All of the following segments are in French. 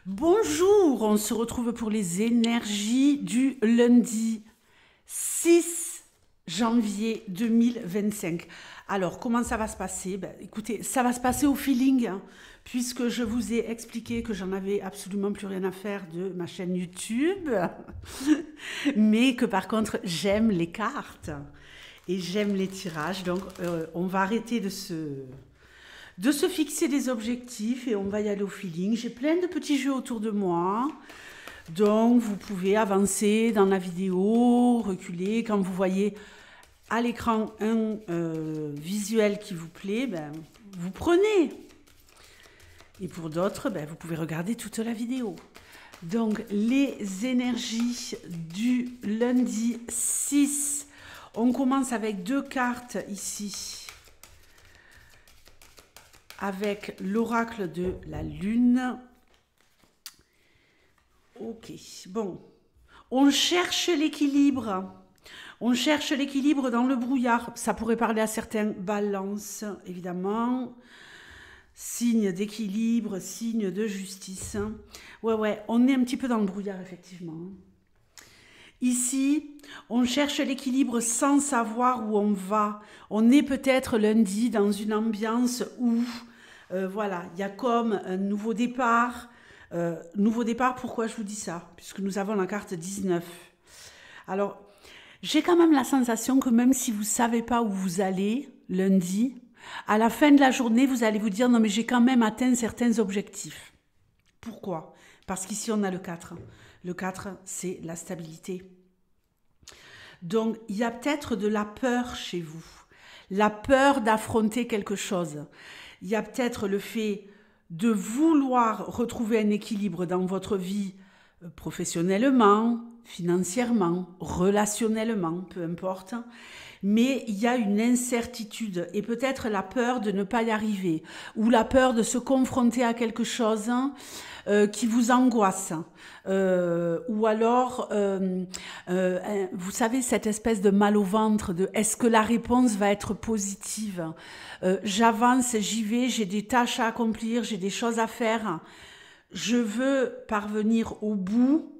Bonjour, on se retrouve pour les énergies du lundi 6 janvier 2025. Alors, comment ça va se passer? Écoutez, ça va se passer au feeling, hein, puisque je vous ai expliqué que j'en avais absolument plus rien à faire de ma chaîne YouTube, mais que par contre, j'aime les cartes et j'aime les tirages. Donc, on va arrêter de se fixer des objectifs et on va y aller au feeling. J'ai plein de petits jeux autour de moi. Donc, vous pouvez avancer dans la vidéo, reculer. Quand vous voyez à l'écran un visuel qui vous plaît, vous prenez. Et pour d'autres, vous pouvez regarder toute la vidéo. Donc, les énergies du lundi 6. On commence avec deux cartes ici. Avec l'oracle de la lune. Ok, bon. On cherche l'équilibre. On cherche l'équilibre dans le brouillard. Ça pourrait parler à certains balances, évidemment. Signe d'équilibre, signe de justice. Ouais, on est un petit peu dans le brouillard, effectivement. Ici, on cherche l'équilibre sans savoir où on va. On est peut-être lundi dans une ambiance où... voilà, il y a comme un nouveau départ. Nouveau départ, pourquoi je vous dis ça? Puisque nous avons la carte 19. Alors, j'ai quand même la sensation que même si vous ne savez pas où vous allez lundi, à la fin de la journée, vous allez vous dire « Non, mais j'ai quand même atteint certains objectifs. » Pourquoi? Parce qu'ici, on a le 4. Le 4, c'est la stabilité. Donc, il y a peut-être de la peur chez vous. La peur d'affronter quelque chose. Il y a peut-être le fait de vouloir retrouver un équilibre dans votre vie professionnellement, financièrement, relationnellement, peu importe. Mais il y a une incertitude et peut-être la peur de ne pas y arriver ou la peur de se confronter à quelque chose qui vous angoisse. Ou alors, vous savez, cette espèce de mal au ventre de est-ce que la réponse va être positive? J'avance, j'y vais, j'ai des tâches à accomplir, j'ai des choses à faire. Je veux parvenir au bout.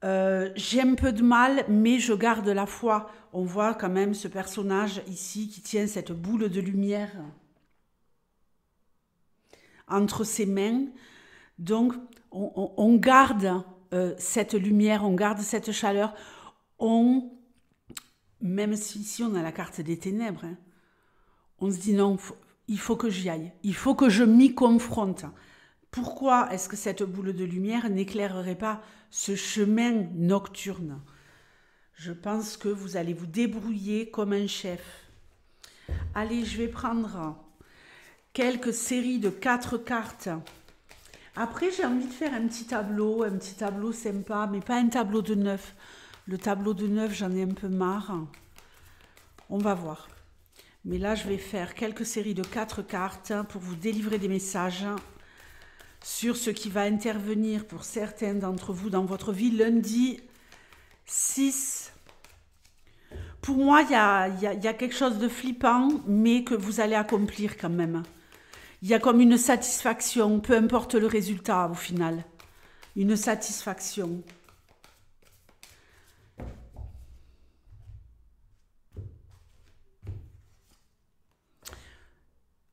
J'ai un peu de mal, mais je garde la foi. On voit quand même ce personnage ici qui tient cette boule de lumière entre ses mains. Donc, on garde cette lumière, on garde cette chaleur. Même si ici on a la carte des ténèbres, hein, on se dit non, il faut que j'y aille. Il faut que je m'y confronte. Pourquoi est-ce que cette boule de lumière n'éclairerait pas ce chemin nocturne? Je pense que vous allez vous débrouiller comme un chef. Allez, je vais prendre quelques séries de 4 cartes. Après, j'ai envie de faire un petit tableau sympa, mais pas un tableau de 9. Le tableau de 9, j'en ai un peu marre. On va voir. Mais là, je vais faire quelques séries de 4 cartes pour vous délivrer des messages sur ce qui va intervenir pour certains d'entre vous dans votre vie lundi 6. Pour moi, il y a quelque chose de flippant, mais que vous allez accomplir quand même. Il y a comme une satisfaction, peu importe le résultat au final. Une satisfaction.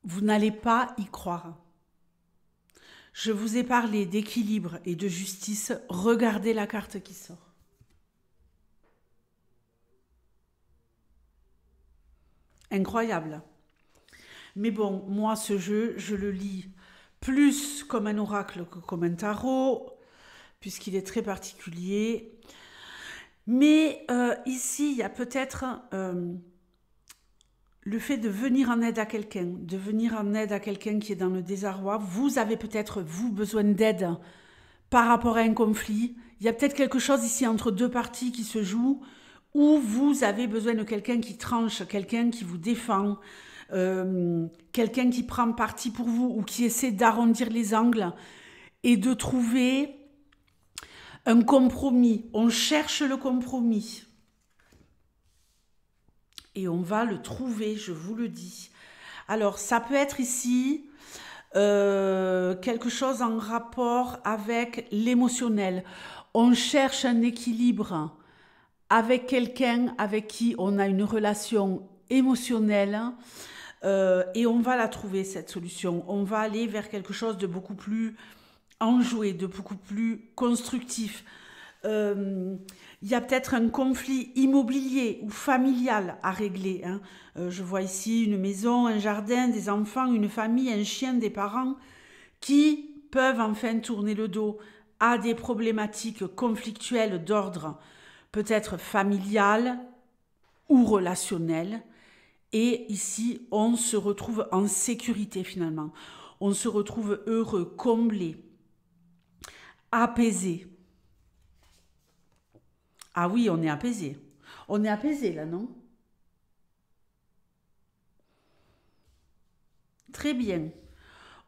Vous n'allez pas y croire. Je vous ai parlé d'équilibre et de justice. Regardez la carte qui sort. Incroyable. Mais bon, moi, ce jeu, je le lis plus comme un oracle que comme un tarot, puisqu'il est très particulier. Mais ici, il y a peut-être le fait de venir en aide à quelqu'un, qui est dans le désarroi. Vous avez peut-être, vous, besoin d'aide par rapport à un conflit. Il y a peut-être quelque chose ici entre deux parties qui se joue, où vous avez besoin de quelqu'un qui tranche, quelqu'un qui vous défend, quelqu'un qui prend parti pour vous ou qui essaie d'arrondir les angles et de trouver un compromis. On cherche le compromis. Et on va le trouver, je vous le dis. Alors, ça peut être ici quelque chose en rapport avec l'émotionnel. On cherche un équilibre avec quelqu'un avec qui on a une relation émotionnelle et on va la trouver, cette solution. On va aller vers quelque chose de beaucoup plus enjoué, de beaucoup plus constructif. Il y a peut-être un conflit immobilier ou familial à régler, hein. Je vois ici une maison, un jardin, des enfants, une famille, un chien, des parents qui peuvent enfin tourner le dos à des problématiques conflictuelles d'ordre peut-être familial ou relationnel. Et ici, on se retrouve en sécurité finalement. On se retrouve heureux, comblé, apaisé. Ah oui, on est apaisé. On est apaisé là, non? Très bien.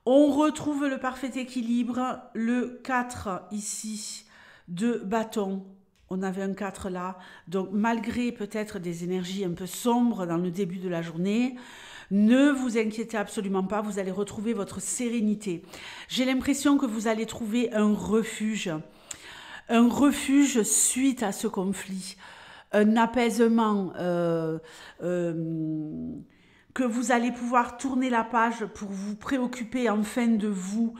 On retrouve le parfait équilibre, le 4 ici de bâton. On avait un 4 là. Donc malgré peut-être des énergies un peu sombres dans le début de la journée, ne vous inquiétez absolument pas, vous allez retrouver votre sérénité. J'ai l'impression que vous allez trouver un refuge suite à ce conflit, un apaisement, que vous allez pouvoir tourner la page pour vous préoccuper enfin de vous.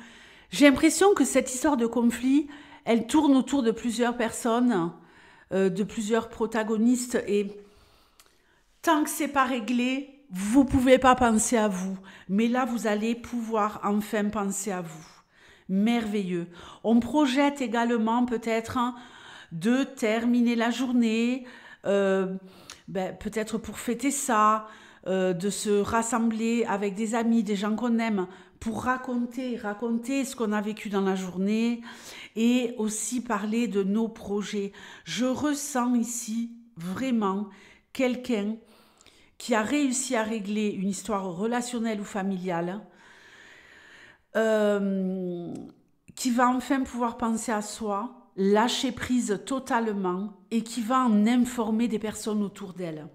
J'ai l'impression que cette histoire de conflit, elle tourne autour de plusieurs personnes, de plusieurs protagonistes, et tant que c'est pas réglé, vous pouvez pas penser à vous. Mais là, vous allez pouvoir enfin penser à vous. Merveilleux. On projette également peut-être de terminer la journée, peut-être pour fêter ça, de se rassembler avec des amis, des gens qu'on aime, pour raconter ce qu'on a vécu dans la journée et aussi parler de nos projets. Je ressens ici vraiment quelqu'un qui a réussi à régler une histoire relationnelle ou familiale, qui va enfin pouvoir penser à soi, lâcher prise totalement et qui va en informer des personnes autour d'elle.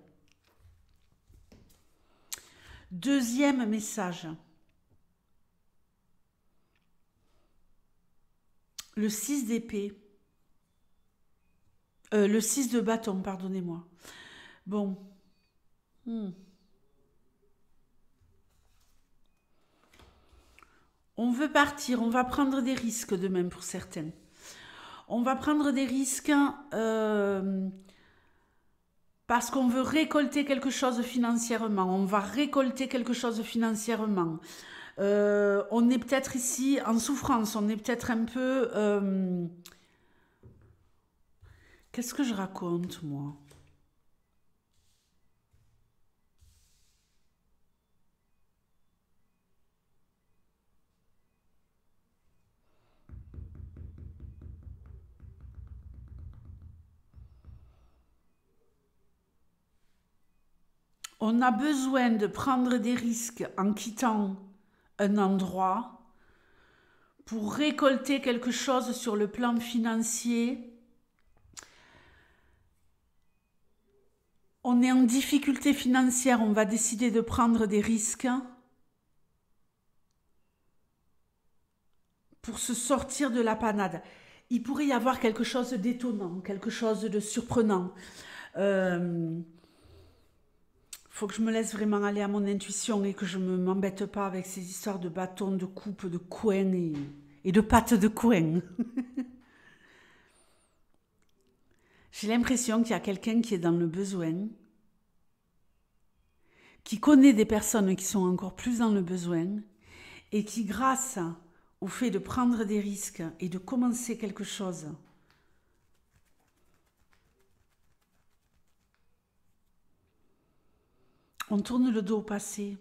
Deuxième message. Le 6 d'épée. Le 6 de bâton, pardonnez-moi. Bon. On veut partir, on va prendre des risques demain pour certains. On va prendre des risques parce qu'on veut récolter quelque chose financièrement. On va récolter quelque chose financièrement. On est peut-être ici en souffrance, on est peut-être un peu... Qu'est-ce que je raconte, moi? On a besoin de prendre des risques en quittant un endroit pour récolter quelque chose sur le plan financier. On est en difficulté financière, on va décider de prendre des risques pour se sortir de la panade. Il pourrait y avoir quelque chose d'étonnant, quelque chose de surprenant. Faut que je me laisse vraiment aller à mon intuition et que je ne m'embête pas avec ces histoires de bâtons, de coupe, de coin et de pattes de coin. J'ai l'impression qu'il y a quelqu'un qui est dans le besoin, qui connaît des personnes qui sont encore plus dans le besoin et qui, grâce au fait de prendre des risques et de commencer quelque chose, on tourne le dos au passé.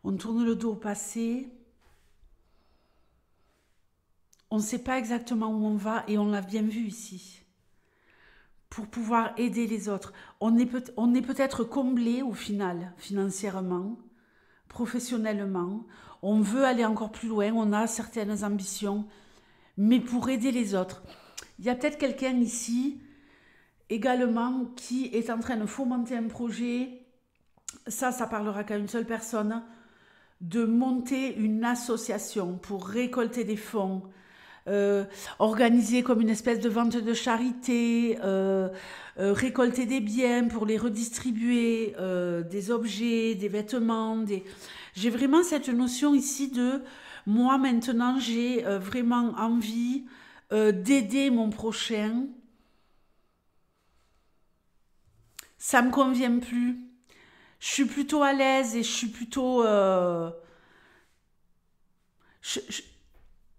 On tourne le dos au passé. On ne sait pas exactement où on va et on l'a bien vu ici. Pour pouvoir aider les autres. On est peut-être comblé au final, financièrement, professionnellement. On veut aller encore plus loin, on a certaines ambitions, mais pour aider les autres. Il y a peut-être quelqu'un ici également qui est en train de fomenter un projet. Ça parlera qu'à une seule personne. de monter une association pour récolter des fonds, organiser comme une espèce de vente de charité, récolter des biens pour les redistribuer, des objets, des vêtements. J'ai vraiment cette notion ici de moi maintenant j'ai vraiment envie d'aider mon prochain. Ça me convient plus. Je suis plutôt à l'aise et je suis plutôt... je- je-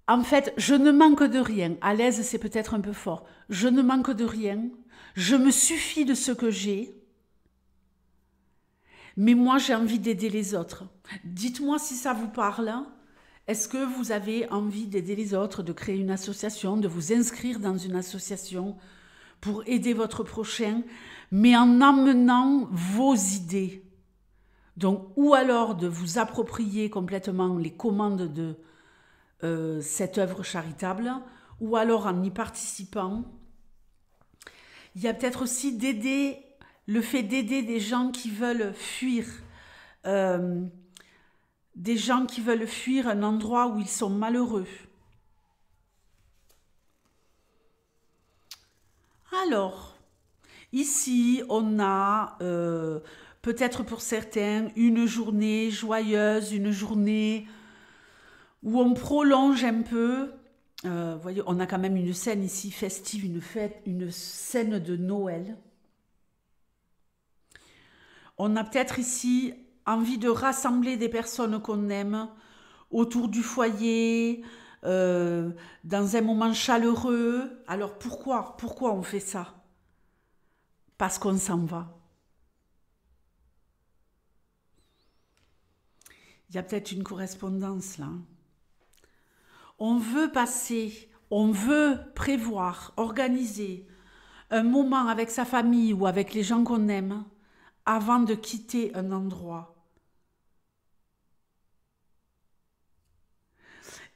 En fait, je ne manque de rien. À l'aise, c'est peut-être un peu fort. Je ne manque de rien. Je me suffis de ce que j'ai. Mais moi, j'ai envie d'aider les autres. Dites-moi si ça vous parle. Est-ce que vous avez envie d'aider les autres, de créer une association, de vous inscrire dans une association pour aider votre prochain, mais en emmenant vos idées? Donc, ou alors de vous approprier complètement les commandes de cette œuvre charitable, ou alors en y participant. Il y a peut-être aussi d'aider, le fait d'aider des gens qui veulent fuir, euh, des gens qui veulent fuir un endroit où ils sont malheureux. Alors, ici, on a peut-être pour certains une journée joyeuse, une journée où on prolonge un peu. Vous voyez, on a quand même une scène ici festive, une fête, une scène de Noël. On a peut-être ici envie de rassembler des personnes qu'on aime autour du foyer, dans un moment chaleureux. Alors pourquoi on fait ça? Parce qu'on s'en va. Il y a peut-être une correspondance là. On veut passer, on veut prévoir, organiser un moment avec sa famille ou avec les gens qu'on aime avant de quitter un endroit.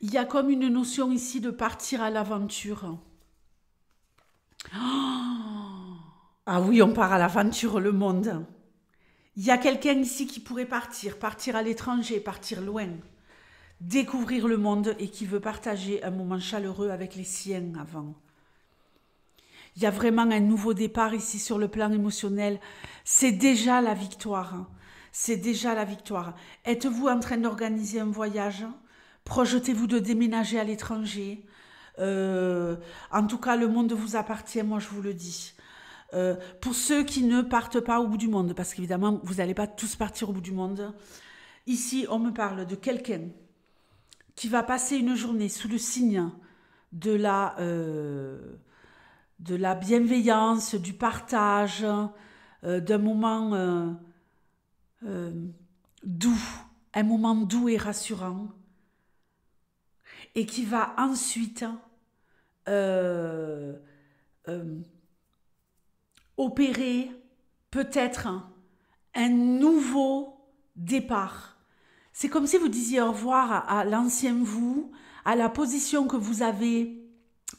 Il y a comme une notion ici de partir à l'aventure. Ah oui, on part à l'aventure, le monde. Il y a quelqu'un ici qui pourrait partir à l'étranger, partir loin, découvrir le monde et qui veut partager un moment chaleureux avec les siens avant. Il y a vraiment un nouveau départ ici sur le plan émotionnel. C'est déjà la victoire. C'est déjà la victoire. Êtes-vous en train d'organiser un voyage? Projetez-vous de déménager à l'étranger? En tout cas, le monde vous appartient, moi je vous le dis. Pour ceux qui ne partent pas au bout du monde, parce qu'évidemment, vous n'allez pas tous partir au bout du monde. Ici, on me parle de quelqu'un qui va passer une journée sous le signe de la bienveillance, du partage, d'un moment euh, doux, un moment doux et rassurant, et qui va ensuite euh, euh, opérer peut-être un nouveau départ. C'est comme si vous disiez au revoir à l'ancien vous, à la position que vous avez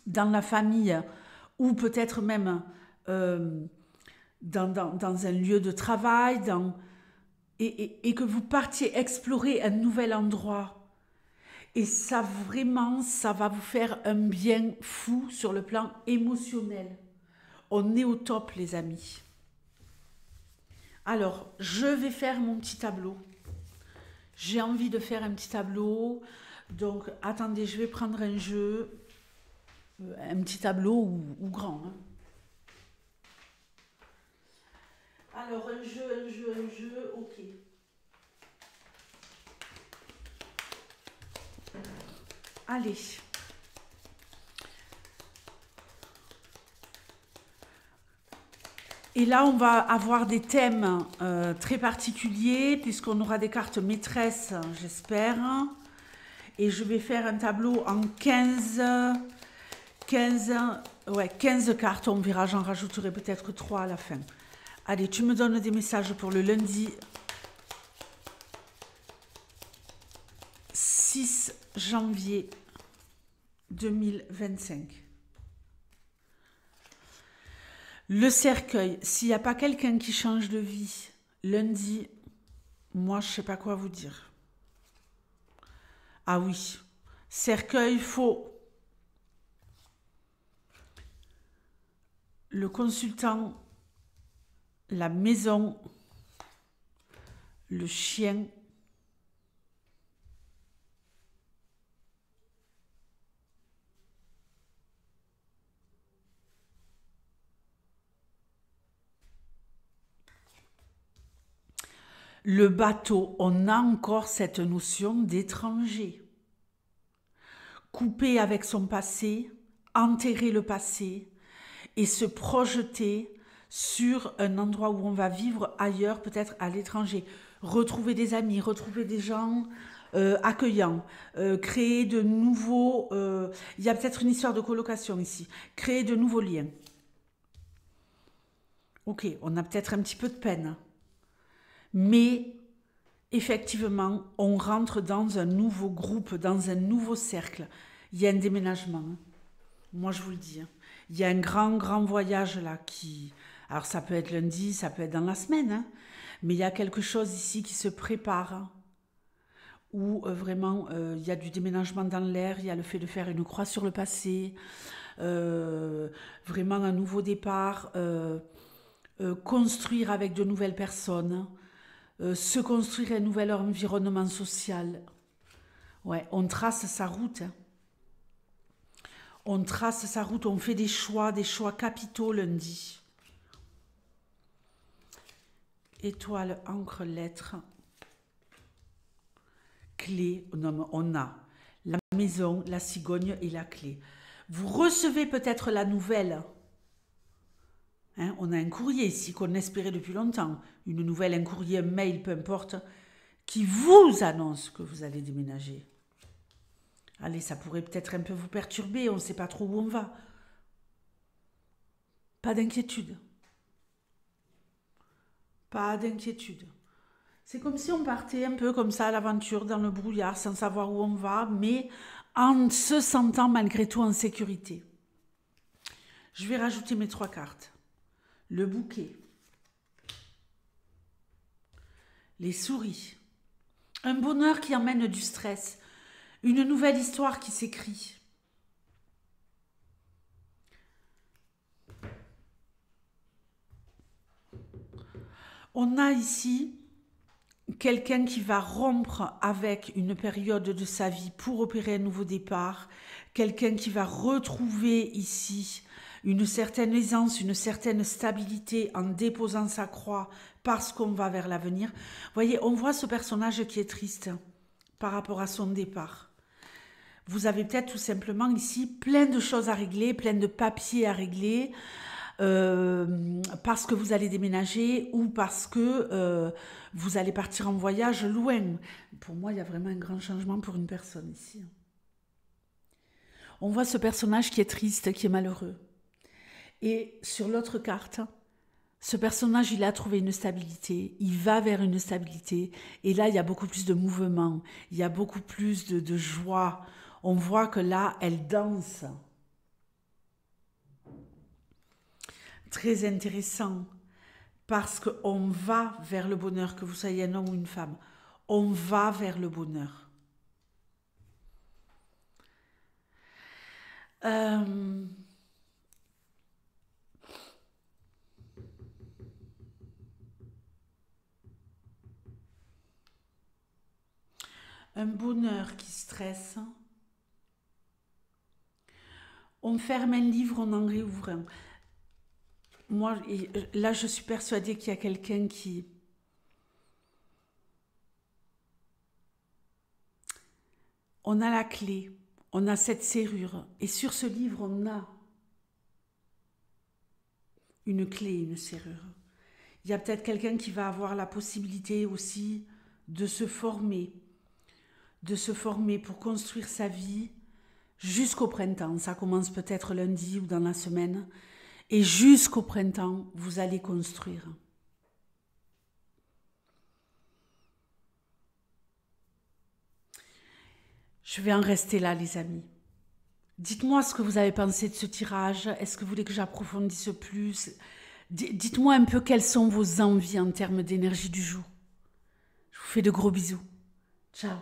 dans la famille ou peut-être même dans un lieu de travail et que vous partiez explorer un nouvel endroit. Et ça vraiment, ça va vous faire un bien fou sur le plan émotionnel. On est au top les amis. Alors, je vais faire mon petit tableau. J'ai envie de faire un petit tableau. Donc, attendez, je vais prendre un jeu. Un petit tableau ou grand. Hein. Alors, un jeu, ok. Allez. Et là, on va avoir des thèmes très particuliers, puisqu'on aura des cartes maîtresses, j'espère. Et je vais faire un tableau en 15 cartes. On verra, j'en rajouterai peut-être 3 à la fin. Allez, tu me donnes des messages pour le lundi 6 janvier 2025. Le cercueil, s'il n'y a pas quelqu'un qui change de vie lundi, moi je ne sais pas quoi vous dire. Ah oui, cercueil faux. Le consultant, la maison, le chien, le bateau. On a encore cette notion d'étranger. Couper avec son passé, enterrer le passé et se projeter sur un endroit où on va vivre ailleurs, peut-être à l'étranger. Retrouver des amis, retrouver des gens accueillants, créer de nouveaux... il y a peut-être une histoire de colocation ici. Créer de nouveaux liens. Ok, on a peut-être un petit peu de peine. Mais effectivement, on rentre dans un nouveau groupe, dans un nouveau cercle. Il y a un déménagement. Moi, je vous le dis. Il y a un grand, grand voyage là qui... Alors, ça peut être lundi, ça peut être dans la semaine. Mais il y a quelque chose ici qui se prépare. Où vraiment, il y a du déménagement dans l'air. Il y a le fait de faire une croix sur le passé. Vraiment un nouveau départ. Construire avec de nouvelles personnes. Se construire un nouvel environnement social. Ouais, on trace sa route. On trace sa route, on fait des choix capitaux lundi. Étoile, encre, lettre, clé. On a la maison, la cigogne et la clé. Vous recevez peut-être la nouvelle. Hein, on a un courrier ici qu'on espérait depuis longtemps. Une nouvelle, un courrier, un mail, peu importe, qui vous annonce que vous allez déménager. Allez, ça pourrait peut-être un peu vous perturber, on ne sait pas trop où on va. Pas d'inquiétude. Pas d'inquiétude. C'est comme si on partait un peu comme ça à l'aventure, dans le brouillard, sans savoir où on va, mais en se sentant malgré tout en sécurité. Je vais rajouter mes 3 cartes. Le bouquet. Les souris. Un bonheur qui emmène du stress. Une nouvelle histoire qui s'écrit. On a ici quelqu'un qui va rompre avec une période de sa vie pour opérer un nouveau départ. Quelqu'un qui va retrouver ici une certaine aisance, une certaine stabilité en déposant sa croix parce qu'on va vers l'avenir. Vous voyez, on voit ce personnage qui est triste par rapport à son départ. Vous avez peut-être tout simplement ici plein de choses à régler, plein de papiers à régler, parce que vous allez déménager ou parce que vous allez partir en voyage loin. Pour moi, il y a vraiment un grand changement pour une personne ici. On voit ce personnage qui est triste, qui est malheureux. Et sur l'autre carte, ce personnage, il a trouvé une stabilité, il va vers une stabilité, et là, il y a beaucoup plus de mouvement, il y a beaucoup plus de joie. On voit que là, elle danse. Très intéressant, parce qu'on va vers le bonheur, que vous soyez un homme ou une femme. On va vers le bonheur. Un bonheur qui stresse. On ferme un livre, on en réouvre un. Moi, là, je suis persuadée qu'il y a quelqu'un qui... On a la clé, on a cette serrure. Et sur ce livre, on a une clé, une serrure. Il y a peut-être quelqu'un qui va avoir la possibilité aussi de se former pour construire sa vie jusqu'au printemps. Ça commence peut-être lundi ou dans la semaine. Et jusqu'au printemps, vous allez construire. Je vais en rester là, les amis. Dites-moi ce que vous avez pensé de ce tirage. Est-ce que vous voulez que j'approfondisse plus? Dites-moi un peu quelles sont vos envies en termes d'énergie du jour. Je vous fais de gros bisous. Ciao.